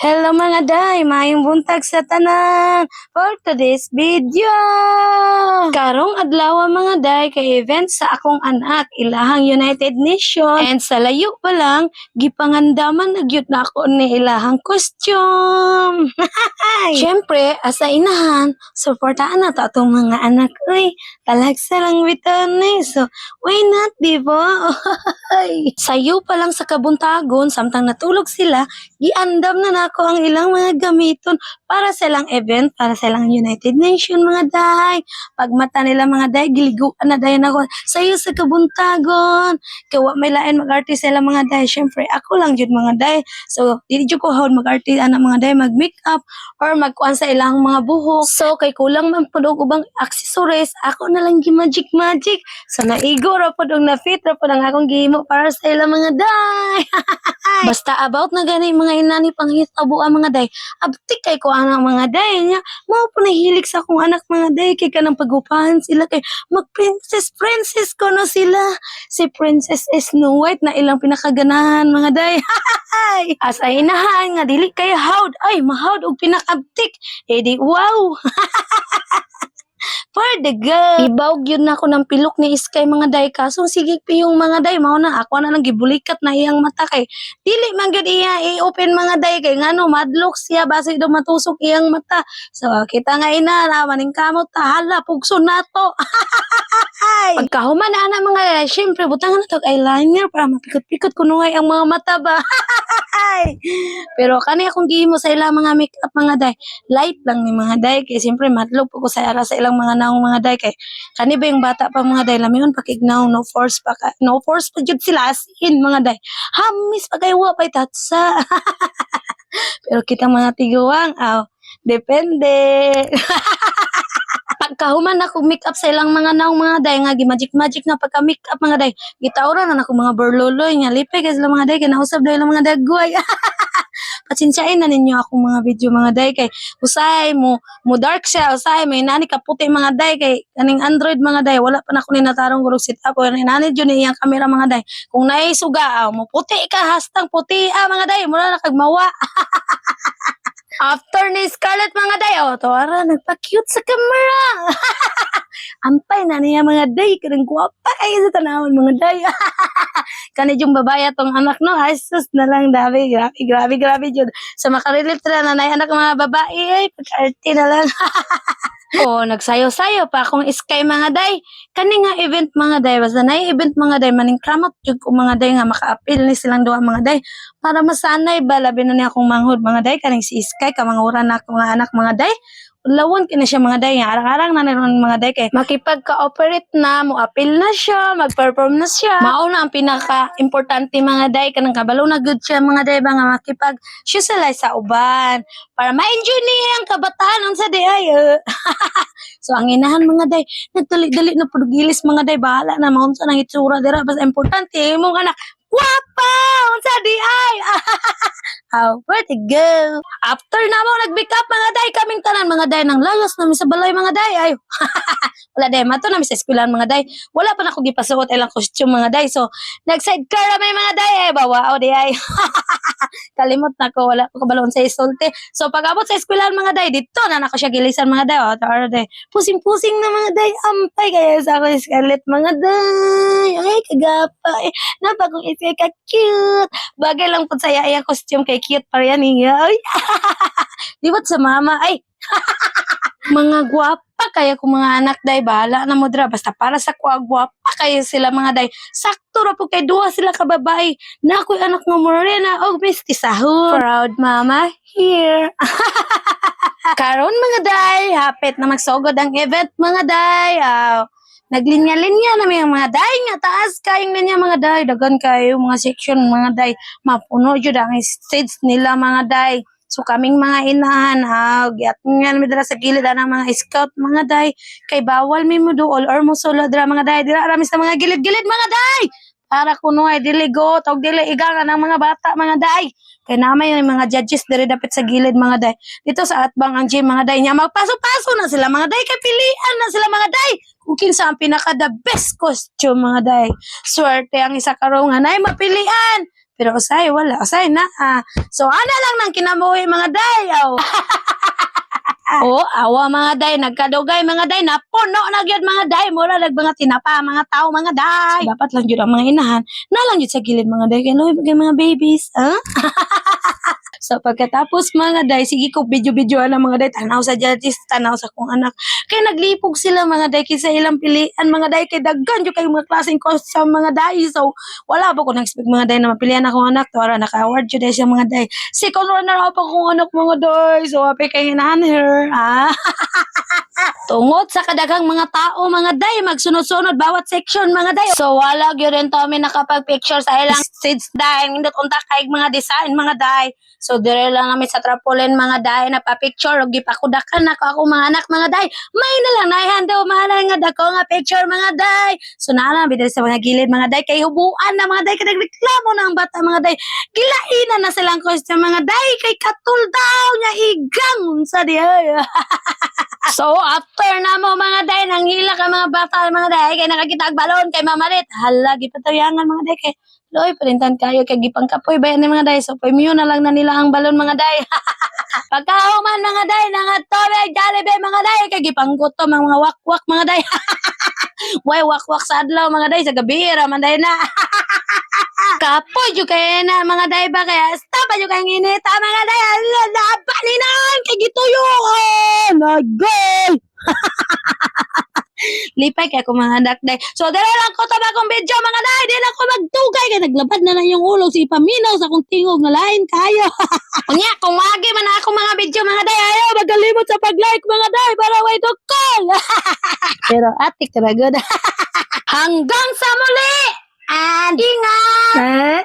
Hello mga day, mayong buntag sa tanan for today's video. Karong adlaw mga day kay event sa akong anak ilahang United Nations and sa layo pa lang gipangandaman nagyud na ako ni ilahang costume. Syempre, asa inahan, suportaan na to atong mga anak. Uy, talagsa lang biton ni. So, why not, di ba? Sayo pa lang sa kabuntagon, samtang natulog sila, giandam na nako ang ilang mga gamiton para sa ilang event, para sa ilang United Nations mga day. Pag mata nila mga day, giliguan na dayon ako. Sayo sa kabuntagon. Kaya may lain mag-artist sila mga day. Syempre, ako lang jud mga day. So, dili jud ko hawd mag-artist anak mga day, mag-makeup or magkuan sa ilang mga buhok. So, kay kulang man pud og ubang accessories, ako na lang gi-magic. So, naigo ra pud og na-fit ra pud ang akong gihimo para sa ilang mga day. Basta about na gani mga inani panghitabo ang mga day. Abtik kay ko ang mga day nya. Mao po nahilig sa akong anak mga day kay kanang pagupahan sila kay mag princess ko no sila. Si Princess Snow White na ilang pinakaganahan mga day. As ay inahan nga dili kay hawd ay mahawd og pinakabtik. Di wow. For the girl. Ibawg yun na ako ng pilok ni Iskay mga day. Kaso sige pa yung mga day. Mao na ako na lang gibulikat na iyang mata kay. Dili man gud iya i-open mga day kay ngano madlock siya base do matusok iyang mata. So kita nga ina maning kamot hala pugso nato. Pagkahuman na ana mga day, syempre butangan na tog eyeliner para mapikot-pikot kuno nga ang mga mata ba. Pero kani akong gihimo sa ilang mga makeup mga day. Light lang ni mga day kay siyempre madlog po ko sa ara sa ilang mga naong mga day kay kani ba yung bata pa mga day lamion pakignaw no force pa jud sila as in mga day. Hamis pa kay wa pay tatsa. Pero kita mga tiguang depende. Pagkahuman ako make-up sa ilang mga naong mga day nga gi-magic na pagka-make-up mga day. Gitawran na ako mga berloloy nga lipay kay sila mga day kay nausab daw ilang mga dagway. Patsensyain na ninyo ako mga video mga day kay usay mo dark siya usay may nani ka puti mga day kay kaning Android mga day wala pa na ko ni natarong gurog set up o nani jud ni iyang camera mga day kung naay suga mo puti ka hastang puti mga day mura na kag mawa. After ni Scarlett mga day, tawara, nagpa-cute sa camera. Ampay na niya mga day, kanang guwapa kayo sa tanawon mga day. Kani yung babaya tong anak no, asus na lang dabi, grabe jud. So makarelate na nanay anak mga babae, ay pag-arte na lang. Nagsayo-sayo pa akong Iskay mga day. Kani nga event mga day, basta na event mga day, maning kramot jud ko mga day nga maka-appeal ni silang duha mga day. Para masanay ba, labi na niya akong manghod mga day, kaning si Iskay, kamanguran na akong anak mga day. Lawon kina siya mga day, arang-arang na naroon mga day kay makipag-cooperate na, mo appeal na siya, mag-perform na siya. Mao na ang pinaka-importante mga day, kanang kabalo na good siya mga day ba nga makipag-socialize sa uban para ma-enjoy niya ang kabataan unsa di ay. So ang inahan mga day, nagdali-dali na pugilis mga day, bahala na maunsa nang itsura dira basta importante imong anak wapa unsa di ay. Where to go? After na mo nag-make up mga day, kaming tanan mga day nang layas na mi sa balay mga day. Ay. Wala day mato na mi sa eskwelahan mga day. Wala pa na ko gipasuot ilang costume mga day. So nag-sidecar na may mga day bawa di ay. Kalimot na ko wala ko kabalon sa isulti. So pag abot sa eskwelahan mga day dito na nako siya gilisan mga day. Tawara day. Pusing-pusing na mga day ampay kaya sa ako Scarlett mga day. Ay kagapa. Napagong isay ka cute. Bagay lang po saya iyang costume kay cute pa yan ay. Di ba't sa mama ay. Mga gwapa kaya ko mga anak day bahala na mo dra basta para sa kuha gwapa kayo sila mga day sakto ra po kay duha sila ka babae na ako'y anak nga morena og mistisahon proud mama here. Karon mga day hapit na magsugod ang event mga day. Naglinya-linya na may mga day nga taas kayong linya mga day dagan kayo mga section mga day mapuno jud ang stage nila mga day. So kaming mga inahan giat nga mi dira sa gilid ang mga scout mga day kay bawal mi mo duol or mo solo dira mga day dira rami sa mga gilid-gilid mga day para kuno ay dili go tog dili igangan ang mga bata mga day kay namay yung mga judges diri dapit sa gilid mga day dito sa atbang ang gym mga day nya magpaso-paso na sila mga day kay pilian na sila mga day kung kinsa ang pinaka the best costume mga day swerte ang isa karong hanay mapilian Pero usay, wala. Usay na. So, ana lang nang kinabuhi mga day. Awa mga day, nagkadugay mga day, napuno na gyud mga day, mura lag mga tinapa, mga tao mga day. So, dapat lang gyud ang mga inahan, na lang gyud sa gilid mga day, kay loy mga babies, So pagkatapos mga day, sige ko video-videoan ang mga day, tanaw sa judges, tanaw sa kong anak. Kay naglipog sila mga day, kaysa ilang pilian mga day, kay daggan yung kayo mga klaseng costume mga day. So wala ba ko na-expect mga day na mapilian akong anak, tawara naka-award yun day siya mga day. Second runner up akong anak mga day, so happy kay inahan her, Tungod sa kadaghang mga tao mga day, magsunod-sunod bawat section mga day. So wala gyud rin to kami nakapag-picture sa ilang stage dahil nindot unta kay mga design mga day. So dire lang kami sa trampoline mga day napapicture ug gipakudakan ako ako mga anak mga day. May na lang naihan daw mahalay nga dako nga picture mga day. So naala bidal sa mga gilid mga day kay hubuan na mga day kay nagreklamo na ang bata mga day. Gilainan na silang question mga day kay katul daw nya igang unsa di ay. So, after na mo mga day, nanghila ka mga bata mga day, kay nakakita ang balon kay mamalit. Hala, gipatayangan mga day, kay loy, palintan kayo, kay gipang kapoy, bayan ni mga day. So, pamilyo na lang na nila ang balon mga day. Pagkahuman mga day, nga tubig, Jollibee mga day, kay gipang gutom ang mga wakwak mga day. Way, wakwak sa adlaw mga day, sa gabi, raman day na. Kapoy yung kaya na mga day ba kaya stop yung kaya nginita mga day napalinan kay gituyuan agay lipay kaya ko mga anak day so dala lang ko tama kong video mga day di lang ko magtugay kaya naglabad na lang yung ulog si paminaw sa kong tingog na lain kayo kunya kung wagi man ako mga video mga day ayaw magalimot sa pag-like mga day para way to call pero atik talaga hanggang sa muli and ingat